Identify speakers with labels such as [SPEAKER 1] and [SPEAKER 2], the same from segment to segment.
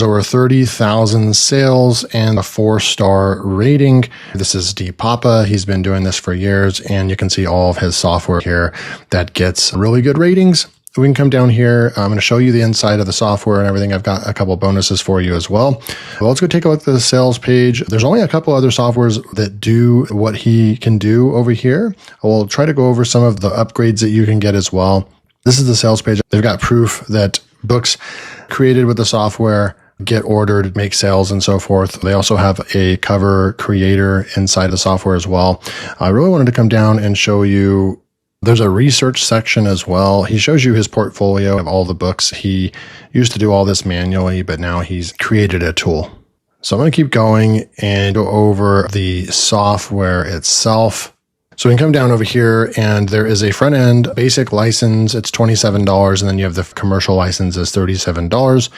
[SPEAKER 1] Over 30,000 sales and a 4-star rating. This is D Papa. He's been doing this for years, and you can see all of his software here that gets really good ratings. We can come down here. I'm going to show you the inside of the software and everything. I've got a couple bonuses for you as well. Let's go take a look at the sales page. There's only a couple other softwares that do what he can do over here. We'll try to go over some of the upgrades that you can get as well. This is the sales page. They've got proof that books created with the software get ordered, make sales, and so forth. They also have a cover creator inside the software as well. I really wanted to come down and show you, there's a research section as well. He shows you his portfolio of all the books. He used to do all this manually, but now he's created a tool. So I'm going to keep going and go over the software itself. So we can come down over here, and there is a front end basic license. It's $27. And then you have the commercial license is $37.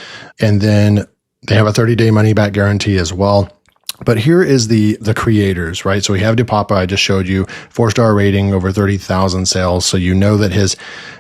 [SPEAKER 1] And then they have a 30-day money back guarantee as well. But here is the creators, right? So we have DePapa. I just showed you 4-star rating, over 30,000 sales. So you know that his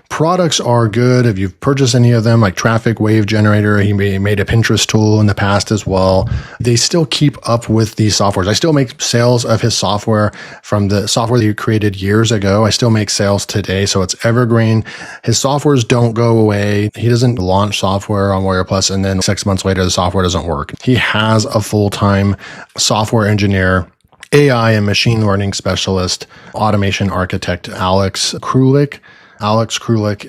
[SPEAKER 1] products are good. If you've purchased any of them, like Traffic Wave Generator, he made a Pinterest tool in the past as well. They still keep up with these softwares. I still make sales of his software from the software that he created years ago. I still make sales today. So it's evergreen. His softwares don't go away. He doesn't launch software on Warrior Plus and then 6 months later, the software doesn't work. He has a full-time software engineer, AI and machine learning specialist, automation architect, Alex Krulik.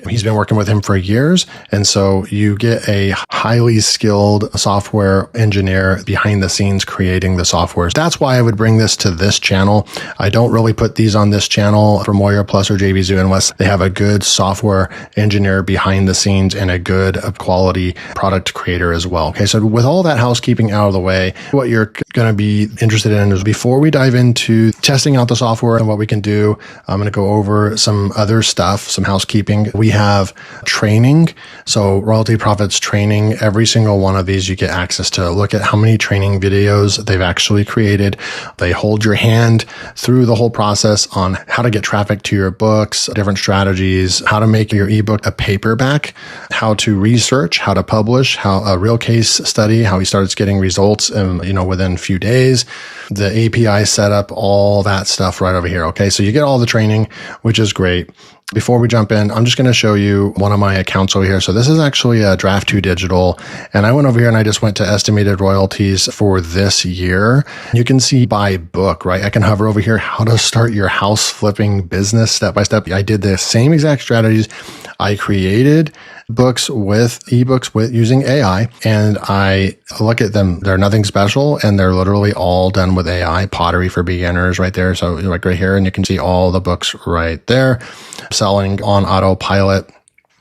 [SPEAKER 1] He's been working with him for years. And so you get a highly skilled software engineer behind the scenes creating the software. That's why I would bring this to this channel. I don't really put these on this channel from Warrior Plus or JVZoo unless they have a good software engineer behind the scenes and a good quality product creator as well. Okay, so with all that housekeeping out of the way, what you're going to be interested in is before we dive into testing out the software and what we can do, I'm going to go over some other stuff, some housekeeping. We have training. So Royalty Profits training, every single one of these you get access to. Look at how many training videos they've actually created. They hold your hand through the whole process on how to get traffic to your books, different strategies, how to make your ebook a paperback, how to research, how to publish, how a real case study, how he starts getting results within a few days, the API setup, all that stuff right over here. Okay. So you get all the training, which is great. Before we jump in, I'm just going to show you one of my accounts over here. So this is actually a Draft 2 Digital. And I went over here and I just went to estimated royalties for this year. You can see by book, right? I can hover over here, how to start your house flipping business step by step. I did the same exact strategies. I created books with ebooks with using AI, and I look at them. They're nothing special, and they're literally all done with AI. Pottery for beginners right there. So like right here, and you can see all the books right there. Selling on autopilot.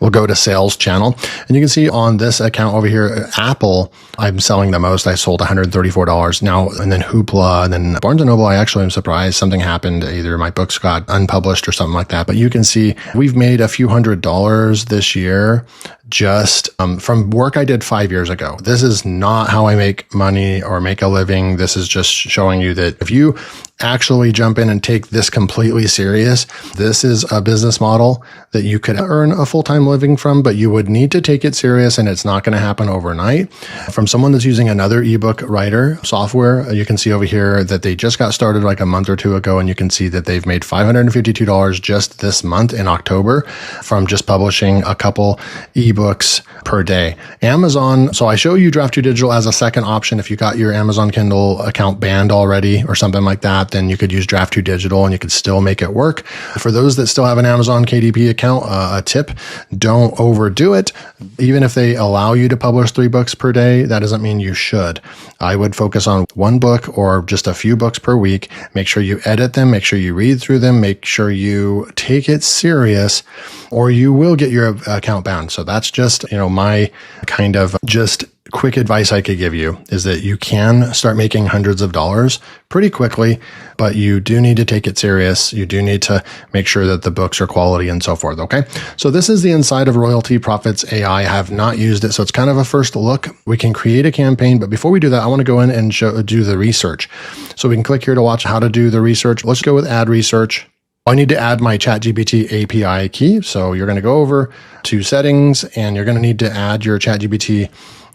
[SPEAKER 1] We'll go to sales channel, and you can see on this account over here, Apple, I'm selling the most. I sold $134 now, and then Hoopla, and then Barnes & Noble. I actually am surprised something happened. Either my books got unpublished or something like that. But you can see we've made a few $100s this year just from work I did 5 years ago. This is not how I make money or make a living. This is just showing you that if you actually jump in and take this completely serious, this is a business model that you could earn a full-time living from, but you would need to take it serious, and it's not going to happen overnight. From someone that's using another ebook writer software, you can see over here that they just got started like a month or two ago, and you can see that they've made $552 just this month in October from just publishing a couple ebooks per day. Amazon, so I show you Draft 2 Digital as a second option. If you got your Amazon Kindle account banned already or something like that, then you could use Draft 2 Digital and you could still make it work. For those that still have an Amazon KDP account, a tip, don't overdo it. Even if they allow you to publish 3 books per day, that doesn't mean you should. I would focus on 1 book or just a few books per week. Make sure you edit them, make sure you read through them, make sure you take it serious, or you will get your account banned. So that's just, my kind of just quick advice I could give you is that you can start making hundreds of dollars pretty quickly, but you do need to take it serious. You do need to make sure that the books are quality and so forth. Okay. So this is the inside of Royalty Profits AI. I have not used it. So it's kind of a first look. We can create a campaign, but before we do that, I want to go in and do the research. So we can click here to watch how to do the research. Let's go with add research. I need to add my ChatGPT API key. So you're going to go over to settings, and you're going to need to add your ChatGPT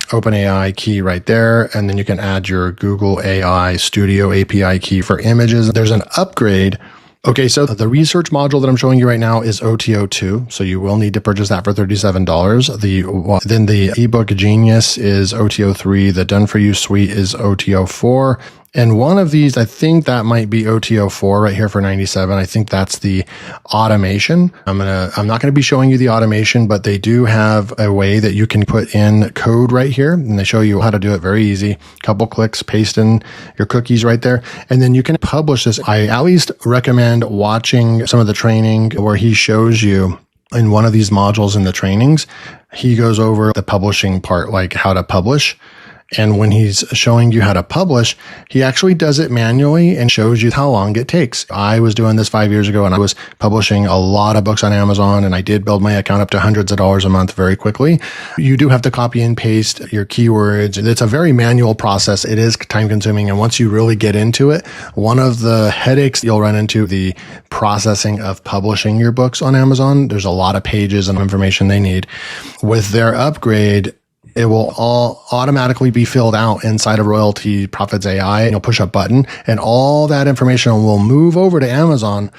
[SPEAKER 1] OpenAI key right there. And then you can add your Google AI Studio API key for images. There's an upgrade. Okay, so the research module that I'm showing you right now is OTO2, so you will need to purchase that for $37. Then the ebook Genius is OTO3. The Done For You suite is OTO4. And one of these, I think that might be OTO4 right here for 97. I think that's the automation. I'm not gonna be showing you the automation, but they do have a way that you can put in code right here, and they show you how to do it very easy. Couple clicks, paste in your cookies right there, and then you can publish this. I at least recommend watching some of the training where he shows you in one of these modules in the trainings, he goes over the publishing part, like how to publish. And when he's showing you how to publish, he actually does it manually and shows you how long it takes. I was doing this 5 years ago and I was publishing a lot of books on Amazon, and I did build my account up to hundreds of dollars a month very quickly. You do have to copy and paste your keywords. It's a very manual process. It is time consuming. And once you really get into it, one of the headaches you'll run into the processing of publishing your books on Amazon. There's a lot of pages and information they need. With their upgrade, it will all automatically be filled out inside of Royalty Profits AI, and you'll push a button and all that information will move over to Amazon.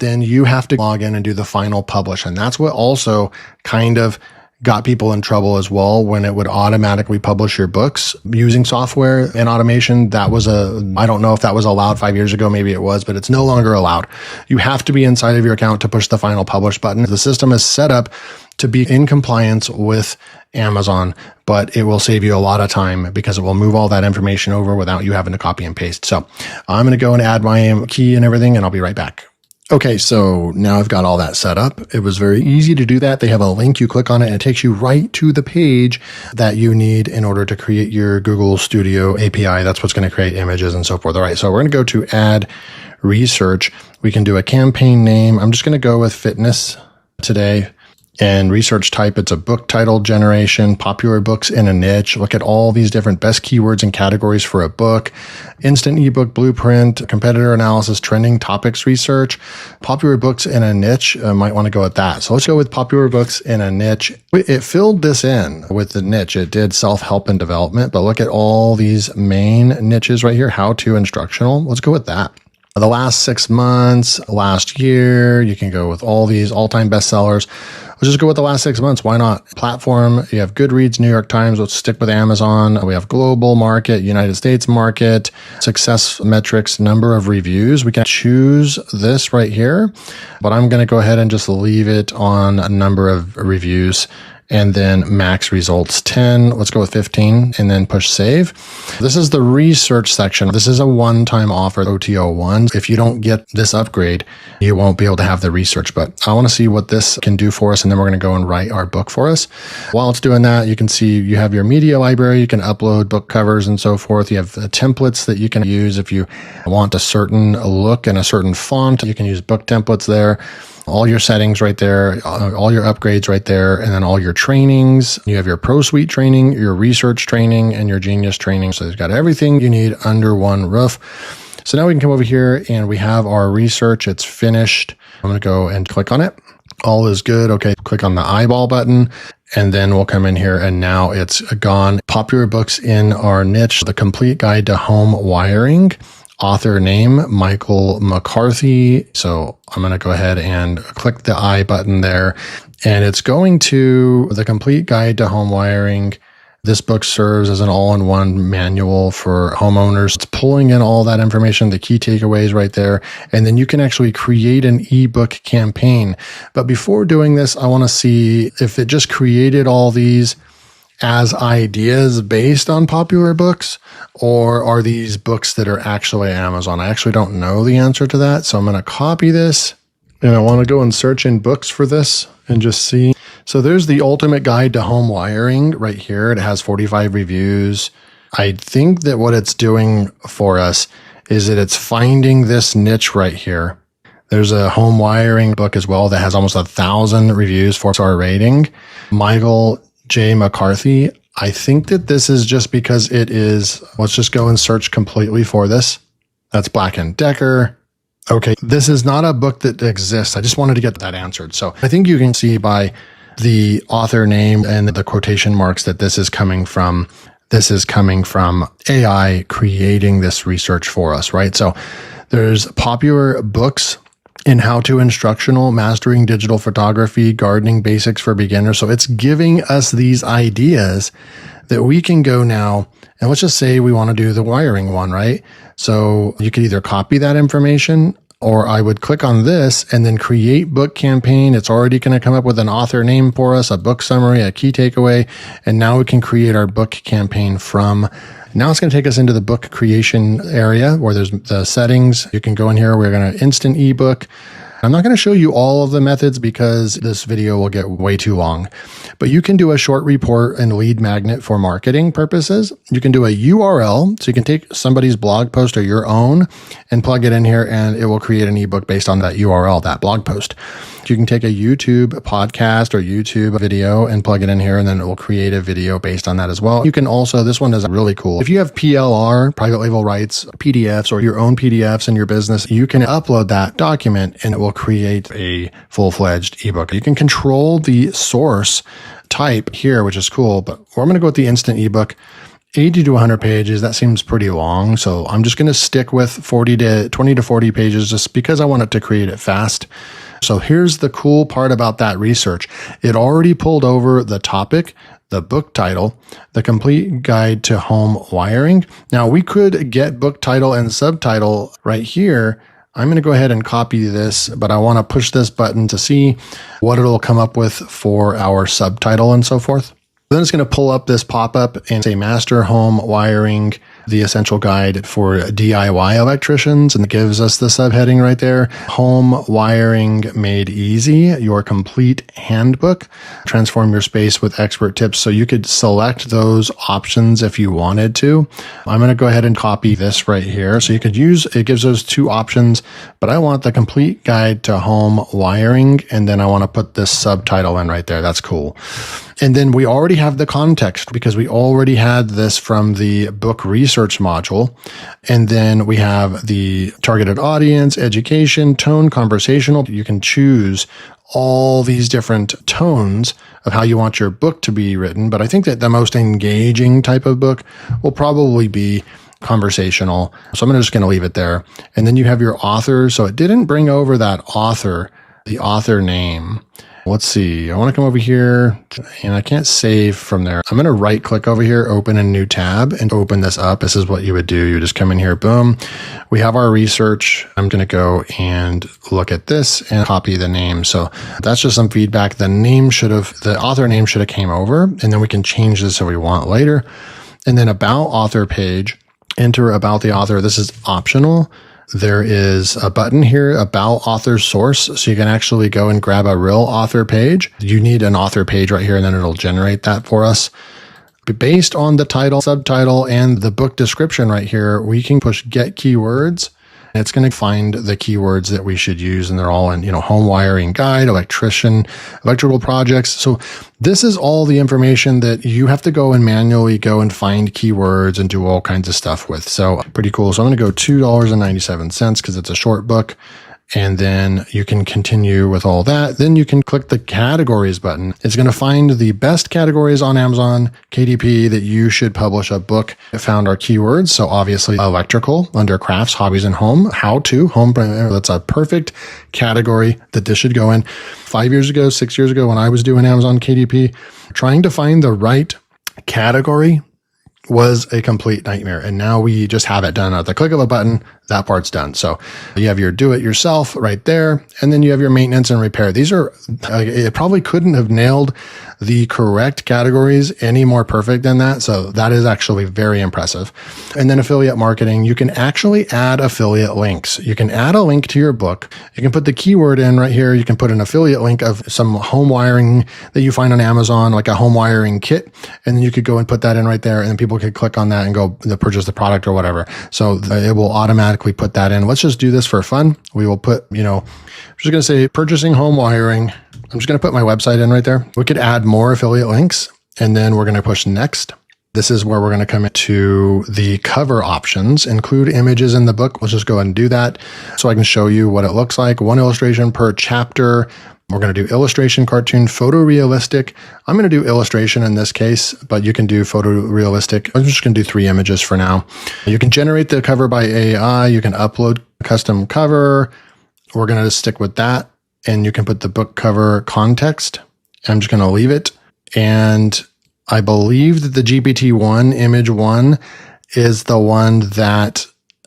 [SPEAKER 1] Then you have to log in and do the final publish. And that's what also kind of got people in trouble as well, when it would automatically publish your books using software and automation. That was I don't know if that was allowed 5 years ago, maybe it was, but it's no longer allowed. You have to be inside of your account to push the final publish button. The system is set up to be in compliance with Amazon, but it will save you a lot of time because it will move all that information over without you having to copy and paste. So I'm going to go and add my key and everything, and I'll be right back. Okay, so now I've got all that set up. It was very easy to do that. They have a link. You click on it and it takes you right to the page that you need in order to create your Google Studio API. That's what's going to create images and so forth. All right, so we're going to go to add research. We can do a campaign name. I'm just going to go with fitness today. And research type, it's a book title generation, popular books in a niche. Look at all these different best keywords and categories for a book, instant ebook blueprint, competitor analysis, trending topics research, popular books in a niche. Might want to go with that. So let's go with popular books in a niche. It filled this in with the niche. It did self-help and development, but look at all these main niches right here, how to instructional. Let's go with that. The last 6 months, last year, you can go with all these all-time bestsellers. Let's just go with the last 6 months. Why not? Platform, you have Goodreads, New York Times. Let's stick with Amazon. We have global market, United States market, success metrics, number of reviews. We can choose this right here, but I'm going to go ahead and just leave it on a number of reviews. And then max results 10. Let's go with 15 and then push save. This is the research section. This is a one-time offer, OTO1. If you don't get this upgrade, you won't be able to have the research, but I want to see what this can do for us. And then we're going to go and write our book for us. While it's doing that, you can see you have your media library. You can upload book covers and so forth. You have templates that you can use if you want a certain look and a certain font. You can use book templates there. All your settings right there, all your upgrades right there, and then all your trainings. You have your Pro Suite training, your research training, and your Genius training. So it's got everything you need under one roof. So now we can come over here and we have our research. It's finished. I'm going to go and click on it. All is good. Okay, click on the eyeball button. And then we'll come in here and now it's gone. Popular books in our niche, the complete guide to home wiring. Author name, Michael McCarthy. So I'm going to go ahead and click the I button there. And it's going to the complete guide to home wiring. This book serves as an all-in-one manual for homeowners. It's pulling in all that information, the key takeaways right there. And then you can actually create an ebook campaign. But before doing this, I want to see if it just created all these as ideas based on popular books, or are these books that are actually Amazon? I actually don't know the answer to that. So I'm going to copy this and I want to go and search in books for this and just see. So there's the ultimate guide to home wiring right here. It has 45 reviews. I think that what it's doing for us is that it's finding this niche right here. There's a home wiring book as well that has almost 1,000 reviews, 4-star rating. Michael J. McCarthy. I think that this is just because it is, let's just go and search completely for this. That's Black & Decker. Okay, this is not a book that exists. I just wanted to get that answered. So I think you can see by the author name and the quotation marks that this is coming from. This is coming from AI creating this research for us, right? So there's popular books in how-to instructional, mastering digital photography, gardening basics for beginners. So it's giving us these ideas that we can go now, and let's just say we want to do the wiring one, right? So you could either copy that information, or I would click on this and then create book campaign. It's already going to come up with an author name for us, a book summary, a key takeaway, and now we can create our book campaign from. Now it's going to take us into the book creation area where there's the settings. You can go in here. We're going to instant ebook. I'm not going to show you all of the methods because this video will get way too long, but you can do a short report and lead magnet for marketing purposes. You can do a URL. So you can take somebody's blog post or your own and plug it in here, and it will create an ebook based on that URL, that blog post. You can take a YouTube podcast or YouTube video and plug it in here, and then it will create a video based on that as well. You can also, this one is really cool. If you have PLR, private label rights, PDFs, or your own PDFs in your business, you can upload that document and it will create a full-fledged ebook. You can control the source type here, which is cool, but I'm going to go with the instant ebook. 80 to 100 pages, that seems pretty long. So I'm just going to stick with 20 to 40 pages just because I want it to create it fast. So here's the cool part about that research. It already pulled over the topic, the book title, the complete guide to home wiring. Now we could get book title and subtitle right here. I'm going to go ahead and copy this, but I want to push this button to see what it'll come up with for our subtitle and so forth. Then it's going to pull up this pop-up and say Master Home Wiring, the essential guide for DIY electricians. And it gives us the subheading right there. Home Wiring Made Easy, your complete handbook. Transform your space with expert tips. So you could select those options if you wanted to. I'm going to go ahead and copy this right here. So you could use, it gives those two options, but I want the complete guide to home wiring. And then I want to put this subtitle in right there. That's cool. And then we already have the context because we already had this from the book research module. And then we have the targeted audience, education, tone, conversational. You can choose all these different tones of how you want your book to be written. But I think that the most engaging type of book will probably be conversational. So I'm just going to leave it there. And then you have your author. So it didn't bring over that author, the author name. Let's see. I want to come over here and I can't save from there. I'm going to right click over here, open a new tab and open this up. This is what you would do. You just come in here. Boom. We have our research. I'm going to go and look at this and copy the name. So that's just some feedback. The author name should have came over, and then we can change this if we want later. And then about author page, enter about the author. This is optional. There is a button here about author source. So you can actually go and grab a real author page. You need an author page right here, and then it'll generate that for us. But based on the title, subtitle, and the book description right here, we can push get keywords. And it's going to find the keywords that we should use. And they're all in, home wiring guide, electrical projects. So this is all the information that you have to go and manually go and find keywords and do all kinds of stuff with. So pretty cool. So I'm going to go $2.97 because it's a short book. And then you can continue with all that. Then you can click the categories button. It's going to find the best categories on Amazon KDP that you should publish a book. It found our keywords. So obviously electrical under crafts, hobbies, and home, how to home. That's a perfect category that this should go in. 5 years ago, 6 years ago, when I was doing Amazon KDP, trying to find the right category was a complete nightmare. And now we just have it done at the click of a button. That part's done. So you have your do it yourself right there. And then you have your maintenance and repair. These are, it probably couldn't have nailed the correct categories any more perfect than that. So that is actually very impressive. And then affiliate marketing, you can actually add affiliate links. You can add a link to your book. You can put the keyword in right here. You can put an affiliate link of some home wiring that you find on Amazon, like a home wiring kit. And then you could go and put that in right there. And then people could click on that and go purchase the product or whatever. So it will automatically put that in. Let's just do this for fun. We will put, I'm just going to say purchasing home wiring. I'm just going to put my website in right there. We could add more affiliate links, and then we're going to push next. This is where we're going to come into the cover options, include images in the book. Let's just go ahead and do that so I can show you what it looks like. One illustration per chapter. We're going to do illustration, cartoon, photorealistic. I'm going to do illustration in this case, but you can do photorealistic. I'm just going to do 3 images for now. You can generate the cover by AI. You can upload a custom cover. We're going to stick with that. And you can put the book cover context. I'm just going to leave it. And I believe that the GPT-1 image 1 is the one that,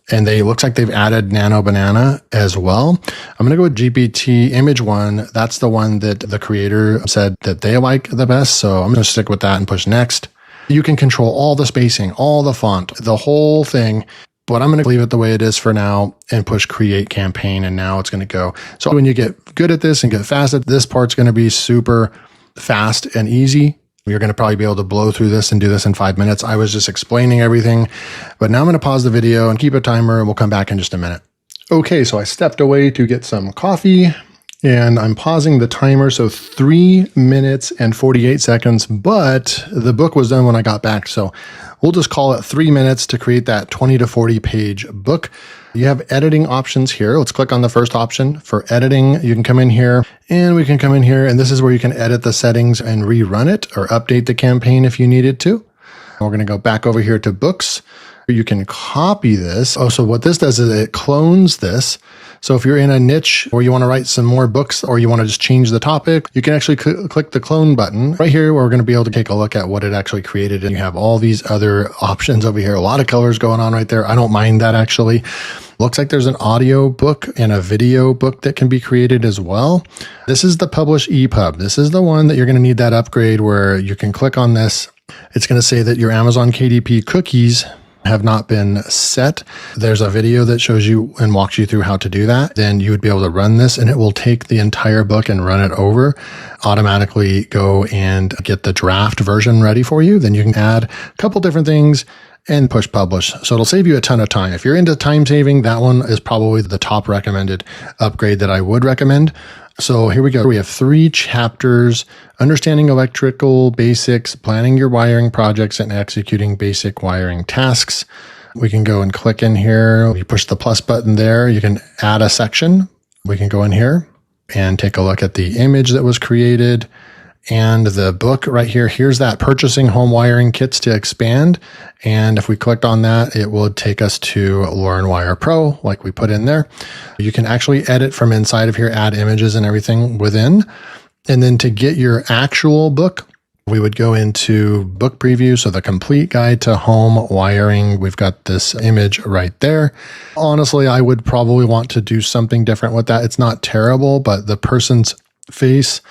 [SPEAKER 1] and they looks like they've added Nano Banana as well. I'm going to go with GPT image 1. That's the one that the creator said that they like the best. So I'm going to stick with that and push next. You can control all the spacing, all the font, the whole thing. But I'm going to leave it the way it is for now and push create campaign. And now it's going to go. So when you get good at this and get fast at this part's going to be super fast and easy. You're going to probably be able to blow through this and do this in 5 minutes. I was just explaining everything, but now I'm going to pause the video and keep a timer and we'll come back in just a minute. Okay, so I stepped away to get some coffee and I'm pausing the timer. So 3 minutes and 48 seconds, but the book was done when I got back. So we'll just call it 3 minutes to create that 20 to 40 page book. You have editing options here. Let's click on the first option for editing. You can come in here and we can come in here and this is where you can edit the settings and rerun it or update the campaign if you needed to. We're going to go back over here to books. You can copy this. Oh, so what this does is it clones this. So if you're in a niche or you want to write some more books or you want to just change the topic, you can actually click the clone button right here. We're going to be able to take a look at what it actually created. And you have all these other options over here. A lot of colors going on right there. I don't mind that actually. Looks like there's an audio book and a video book that can be created as well. This is the Publish EPUB. This is the one that you're going to need that upgrade where you can click on this. It's going to say that your Amazon KDP cookies have not been set. There's a video that shows you and walks you through how to do that. Then you would be able to run this and it will take the entire book and run it over, automatically go and get the draft version ready for you. Then you can add a couple different things and push publish. So it'll save you a ton of time. If you're into time saving, that one is probably the top recommended upgrade that I would recommend. So here we go. We have 3 chapters: understanding electrical basics, planning your wiring projects, and executing basic wiring tasks. We can go and click in here. You push the plus button there. You can add a section. We can go in here and take a look at the image that was created and the book right here. Here's that purchasing home wiring kits to expand. And if we clicked on that, it will take us to LearnWire Pro, like we put in there. You can actually edit from inside of here, add images and everything within. And then to get your actual book, we would go into book preview. So the complete guide to home wiring, we've got this image right there. Honestly, I would probably want to do something different with that. It's not terrible, but the person's face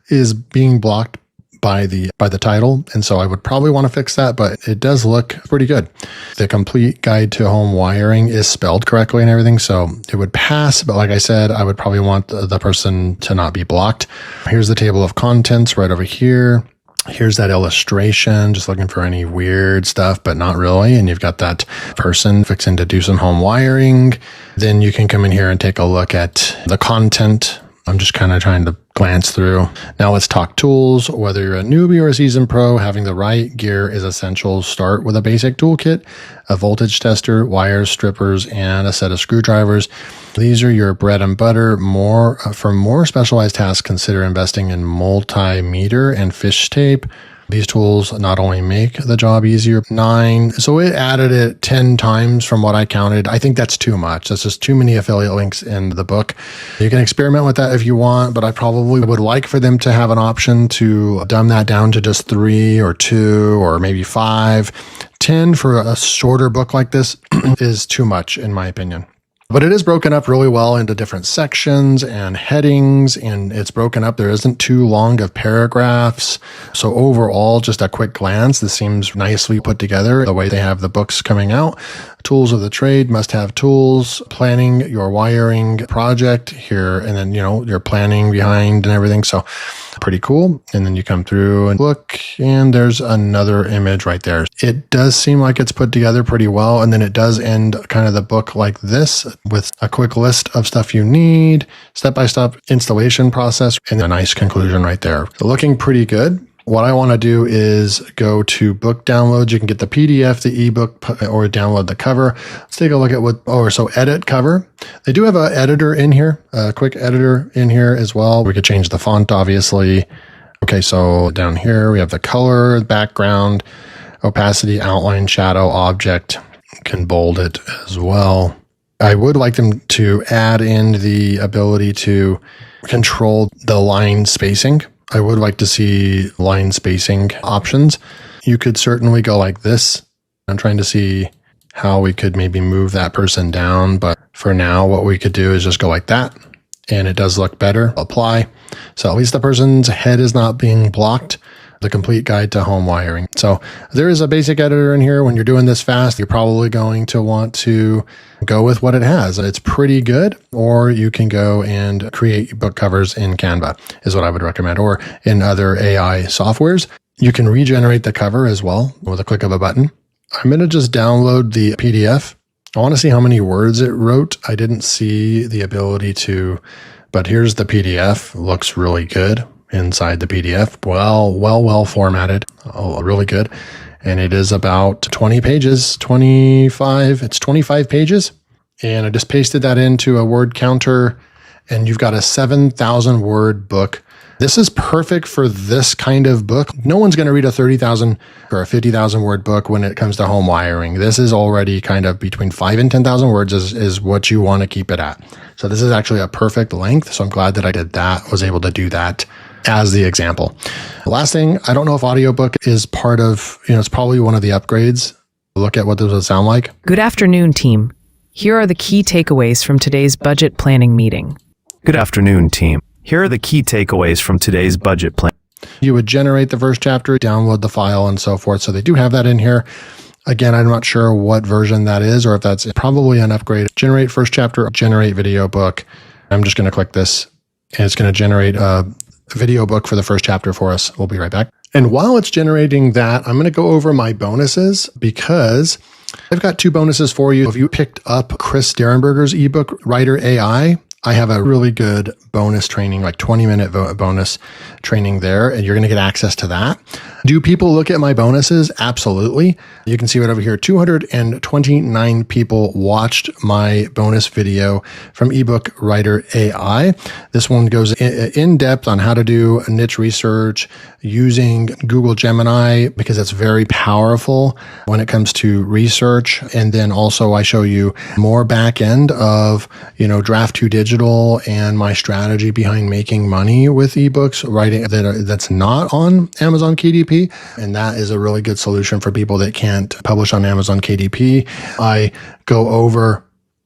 [SPEAKER 1] is being blocked by the title. And so I would probably want to fix that, but it does look pretty good. The complete guide to home wiring is spelled correctly and everything. So it would pass. But like I said, I would probably want the person to not be blocked. Here's the table of contents right over here. Here's that illustration, just looking for any weird stuff, but not really. And you've got that person fixing to do some home wiring. Then you can come in here and take a look at the content. I'm just kind of trying to glance through. Now let's talk tools. Whether you're a newbie or a seasoned pro, having the right gear is essential. Start with a basic toolkit, a voltage tester, wires, strippers, and a set of screwdrivers. These are your bread and butter. For more specialized tasks, consider investing in multimeter and fish tape. These tools not only make the job easier. 9. So it added it 10 times from what I counted. I think that's too much. That's just too many affiliate links in the book. You can experiment with that if you want, but I probably would like for them to have an option to dumb that down to just 3 or 2 or maybe 5. 10 for a shorter book like this is too much, in my opinion. But it is broken up really well into different sections and headings, and it's broken up. There isn't too long of paragraphs. So overall, just a quick glance, this seems nicely put together, the way they have the books coming out. Tools of the trade, must-have tools, planning your wiring project here, and then, your planning behind and everything. So pretty cool. And then you come through and look, and there's another image right there. It does seem like it's put together pretty well. And then it does end kind of the book like this with a quick list of stuff you need, step-by-step installation process, and a nice conclusion right there. So looking pretty good. What I want to do is go to book downloads. You can get the PDF, the ebook, or download the cover. Let's take a look at so edit cover. They do have an editor in here, a quick editor in here as well. We could change the font, obviously. Okay, so down here we have the color, background, opacity, outline, shadow, object. You can bold it as well. I would like them to add in the ability to control the line spacing. I would like to see line spacing options. You could certainly go like this. I'm trying to see how we could maybe move that person down, but for now, what we could do is just go like that, and it does look better. Apply. So at least the person's head is not being blocked. The complete guide to home wiring. So there is a basic editor in here. When you're doing this fast, you're probably going to want to go with what it has. It's pretty good, or you can go and create book covers in Canva is what I would recommend, or in other AI softwares. You can regenerate the cover as well with a click of a button. I'm going to just download the PDF. I want to see how many words it wrote. I didn't see the ability to, but here's the PDF. Looks really good. Inside the PDF, well formatted, really good. And it is about 20 pages, 25, it's 25 pages. And I just pasted that into a word counter, and you've got a 7,000 word book. This is perfect for this kind of book. No one's going to read a 30,000 or a 50,000 word book when it comes to home wiring. This is already kind of between 5 and 10,000 words is what you want to keep it at. So this is actually a perfect length. So I'm glad that I did that, was able to do that as the example. Last thing, I don't know if audiobook is part of, it's probably one of the upgrades. Look at what this would sound like.
[SPEAKER 2] Good afternoon, team. Here are the key takeaways from today's budget planning meeting.
[SPEAKER 3] Good afternoon, team. Here are the key takeaways from today's budget plan.
[SPEAKER 1] You would generate the first chapter, download the file, and so forth. So they do have that in here. Again, I'm not sure what version that is, or if that's probably an upgrade. Generate first chapter, generate video book. I'm just going to click this, and it's going to generate a video book for the first chapter for us. We'll be right back. And while it's generating that, I'm going to go over my bonuses, because I've got 2 bonuses for you. If you picked up Chris Derenberger's ebook, Writer AI, I have a really good bonus training, like 20-minute bonus training there, and you're going to get access to that. Do people look at my bonuses? Absolutely. You can see right over here, 229 people watched my bonus video from ebook Writer AI. This one goes in depth on how to do niche research using Google Gemini, because it's very powerful when it comes to research. And then also I show you more back end of, Draft 2 Digital and my strategy behind making money with ebooks, writing that's not on Amazon KDP. And that is a really good solution for people that can't publish on Amazon KDP. I go over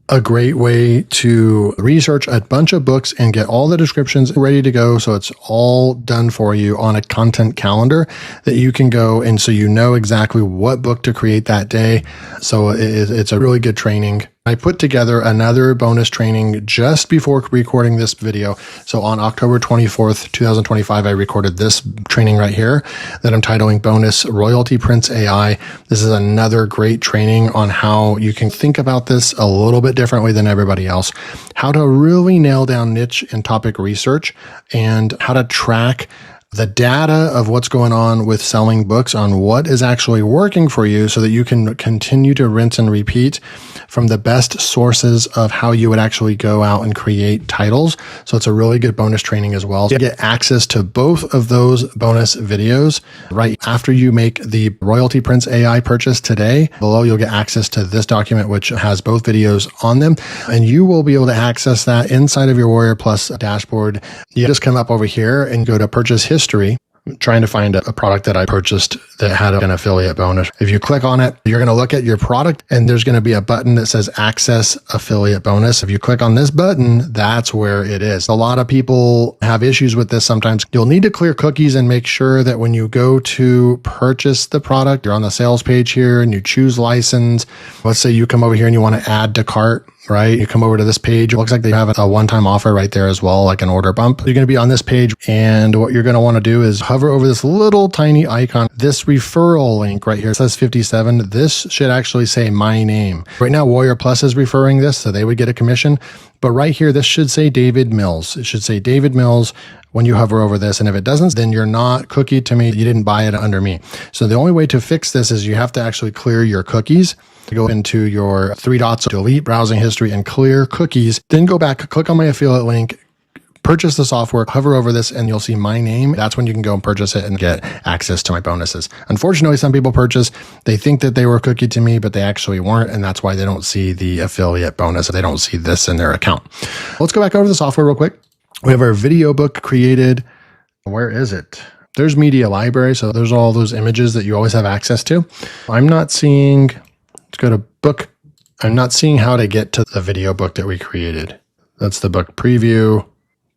[SPEAKER 1] a great way to research a bunch of books and get all the descriptions ready to go. So it's all done for you on a content calendar that you can go. And so you know exactly what book to create that day. So it's a really good training. I put together another bonus training just before recording this video. So on October 24th, 2025, I recorded this training right here that I'm titling Bonus Royalty Prince AI. This is another great training on how you can think about this a little bit differently than everybody else, how to really nail down niche and topic research, and how to track the data of what's going on with selling books on what is actually working for you, so that you can continue to rinse and repeat from the best sources of how you would actually go out and create titles. So it's a really good bonus training as well. You get access to both of those bonus videos right after you make the Royalty Prince AI purchase today. Below, you'll get access to this document, which has both videos on them, and you will be able to access that inside of your Warrior Plus dashboard. You just come up over here and go to purchase history. I'm trying to find a product that I purchased that had an affiliate bonus. If you click on it, you're going to look at your product, and there's going to be a button that says Access Affiliate Bonus. If you click on this button, that's where it is. A lot of people have issues with this sometimes. You'll need to clear cookies and make sure that when you go to purchase the product, you're on the sales page here and you choose license. Let's say you come over here and you want to add to cart. right? You come over to this page. It looks like they have a one-time offer right there as well, like an order bump. You're going to be on this page, and what you're going to want to do is hover over this little tiny icon. This referral link right here says 57. This should actually say my name. Right now, Warrior Plus is referring this, so they would get a commission. But right here, this should say David Mills. It should say David Mills when you hover over this. And if it doesn't, then you're not cookied to me. You didn't buy it under me. So the only way to fix this is you have to actually clear your cookies. Go into your three dots, delete browsing history, and clear cookies. Then go back, click on my affiliate link, purchase the software, hover over this, and you'll see my name. That's when you can go and purchase it and get access to my bonuses. Unfortunately, some people purchase, they think that they were cookied to me, but they actually weren't, and that's why they don't see the affiliate bonus. They don't see this in their account. Let's go back over the software real quick. We have our video book created. Where is it? There's media library, so there's all those images that you always have access to. I'm not seeing... Let's go to book. I'm not seeing how to get to the video book that we created. That's the book preview,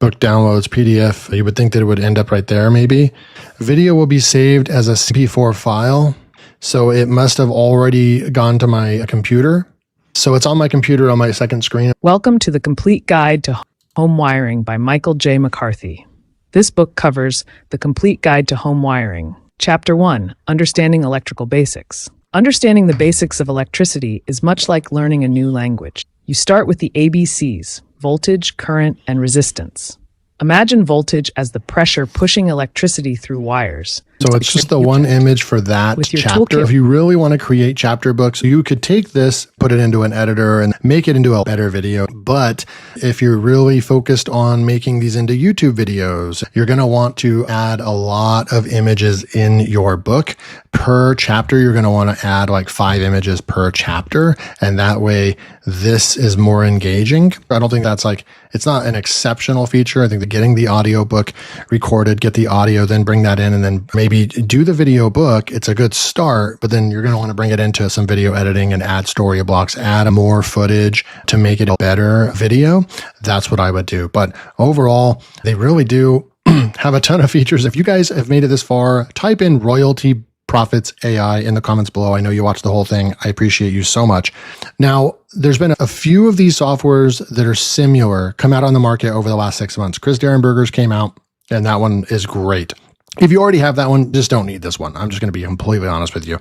[SPEAKER 1] book downloads, PDF. You would think that it would end up right there maybe. Video will be saved as a CP4 file. So it must have already gone to my computer. So it's on my computer on my second screen.
[SPEAKER 2] Welcome to the Complete Guide to Home Wiring by Michael J. McCarthy. This book covers the Complete Guide to Home Wiring. Chapter 1, Understanding Electrical Basics. Understanding the basics of electricity is much like learning a new language. You start with the ABCs, voltage, current, and resistance. Imagine voltage as the pressure pushing electricity through wires.
[SPEAKER 1] So it's just the one image for that chapter.
[SPEAKER 2] Toolkit.
[SPEAKER 1] If you really want to create chapter books, you could take this, put it into an editor and make it into a better video. But if you're really focused on making these into YouTube videos, you're going to want to add a lot of images in your book. Per chapter, you're going to want to add like 5 images per chapter. And that way, this is more engaging. I don't think that's it's not an exceptional feature. I think that getting the audio book recorded, get the audio, then bring that in, and then maybe do the video book. It's a good start, but then you're going to want to bring it into some video editing and add story blocks, add more footage to make it a better video. That's what I would do. But overall, they really do have a ton of features. If you guys have made it this far, type in Royalty Profits AI in the comments below. I know you watched the whole thing. I appreciate you so much. Now, there's been a few of these softwares that are similar come out on the market over the last 6 months. Chris Derenberger's came out, and that one is great. If you already have that one, just don't need this one. I'm just going to be completely honest with you.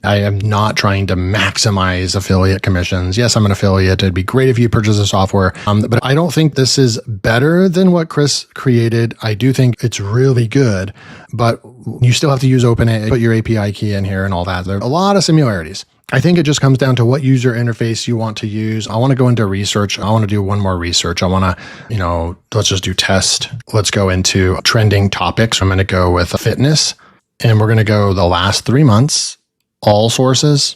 [SPEAKER 1] I am not trying to maximize affiliate commissions. Yes, I'm an affiliate. It'd be great if you purchase the software. But I don't think this is better than what Chris created. I do think it's really good, but you still have to use OpenAI, put your API key in here and all that. There are a lot of similarities. I think it just comes down to what user interface you want to use. I want to go into research. I want to do one more research. I want to, let's just do test. Let's go into trending topics. I'm going to go with fitness, and we're going to go the last 3 months, all sources.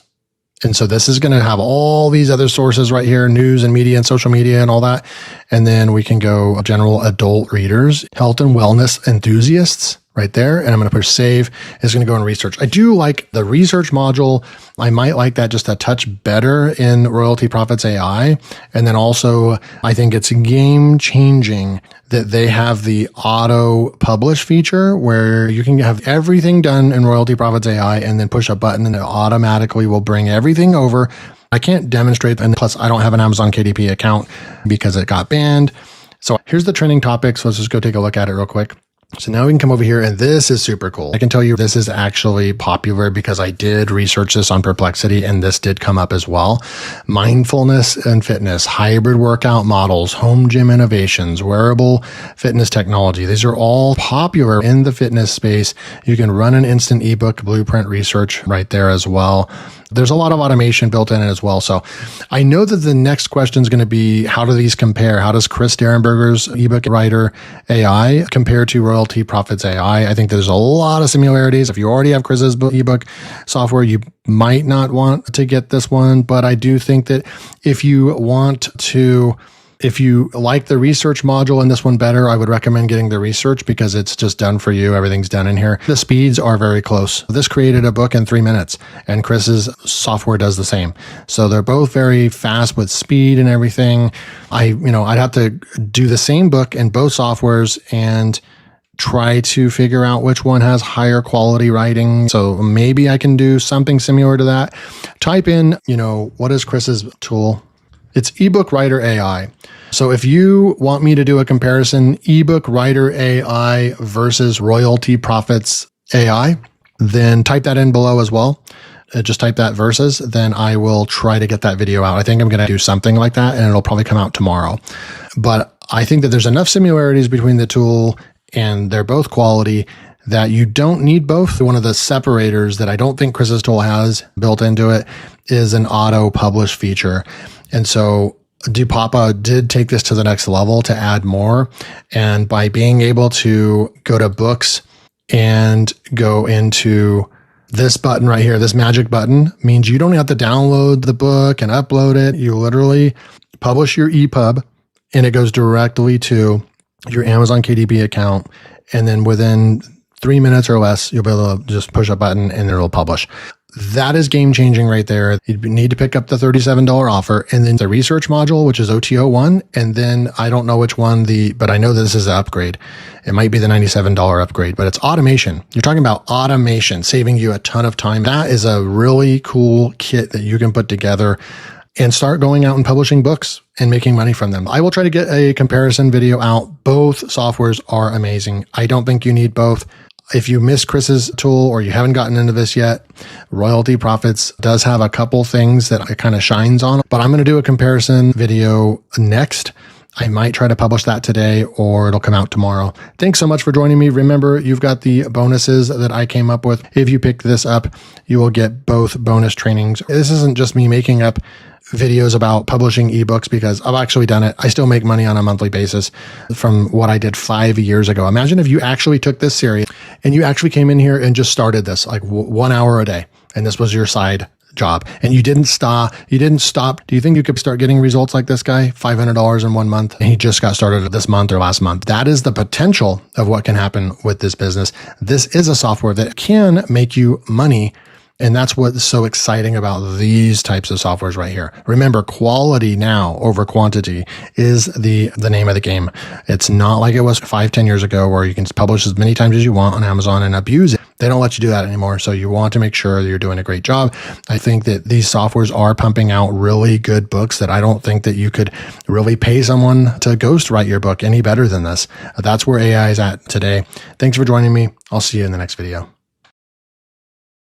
[SPEAKER 1] And so this is going to have all these other sources right here, news and media and social media and all that. And then we can go general adult readers, health and wellness enthusiasts right there. And I'm going to push save. It's going to go in research. I do like the research module. I might like that just a touch better in Royalty Profits AI. And then also, I think it's game changing that they have the auto publish feature where you can have everything done in Royalty Profits AI and then push a button and it automatically will bring everything over. I can't demonstrate, and plus I don't have an Amazon KDP account because it got banned. So here's the trending topics. Let's just go take a look at it real quick. So now we can come over here, and this is super cool. I can tell you this is actually popular because I did research this on Perplexity, and this did come up as well. Mindfulness and fitness, hybrid workout models, home gym innovations, wearable fitness technology. These are all popular in the fitness space. You can run an instant ebook blueprint research right there as well. There's a lot of automation built in it as well. So I know that the next question is going to be, how do these compare? How does Chris Derenberger's ebook writer AI compare to Royalty Profits AI? I think there's a lot of similarities. If you already have Chris's ebook software, you might not want to get this one. But I do think that if you like the research module in this one better, I would recommend getting the research because it's just done for you. Everything's done in here. The speeds are very close. This created a book in 3 minutes, and Chris's software does the same. So they're both very fast with speed and everything. I'd have to do the same book in both softwares and try to figure out which one has higher quality writing. So maybe I can do something similar to that. Type in, what is Chris's tool? It's ebook writer AI. So if you want me to do a comparison, ebook writer AI versus royalty profits AI, then type that in below as well. Just type that versus, then I will try to get that video out. I think I'm going to do something like that, and it'll probably come out tomorrow. But I think that there's enough similarities between the tool, and they're both quality, that you don't need both. One of the separators that I don't think Chris's tool has built into it is an auto publish feature. And so Depapa did take this to the next level to add more. And by being able to go to books and go into this button right here, this magic button, means you don't have to download the book and upload it. You literally publish your EPUB and it goes directly to your Amazon KDP account. And then within 3 minutes or less, you'll be able to just push a button and it'll publish. That is game changing right there. You need to pick up the $37 offer, and then the research module, which is OTO1. And then I don't know which one but I know this is an upgrade. It might be the $97 upgrade, but it's automation. You're talking about automation, saving you a ton of time. That is a really cool kit that you can put together and start going out and publishing books and making money from them. I will try to get a comparison video out. Both softwares are amazing. I don't think you need both. If you missed Chris's tool or you haven't gotten into this yet, Royalty Profits does have a couple things that it kind of shines on, but I'm going to do a comparison video next. I might try to publish that today or it'll come out tomorrow. Thanks so much for joining me. Remember, you've got the bonuses that I came up with. If you pick this up, you will get both bonus trainings. This isn't just me making up videos about publishing ebooks, because I've actually done it. I still make money on a monthly basis from what I did 5 years ago. Imagine if you actually took this serious and you actually came in here and just started this like 1 hour a day, and this was your side job, and you didn't stop. Do you think you could start getting results like this guy? $500 in 1 month, and he just got started this month or last month. That is the potential of what can happen with this business. This is a software that can make you money. And that's what's so exciting about these types of softwares right here. Remember, quality now over quantity is the name of the game. It's not like it was 5-10 years ago where you can publish as many times as you want on Amazon and abuse it. They don't let you do that anymore. So you want to make sure that you're doing a great job. I think that these softwares are pumping out really good books that I don't think that you could really pay someone to ghostwrite your book any better than this. That's where AI is at today. Thanks for joining me. I'll see you in the next video.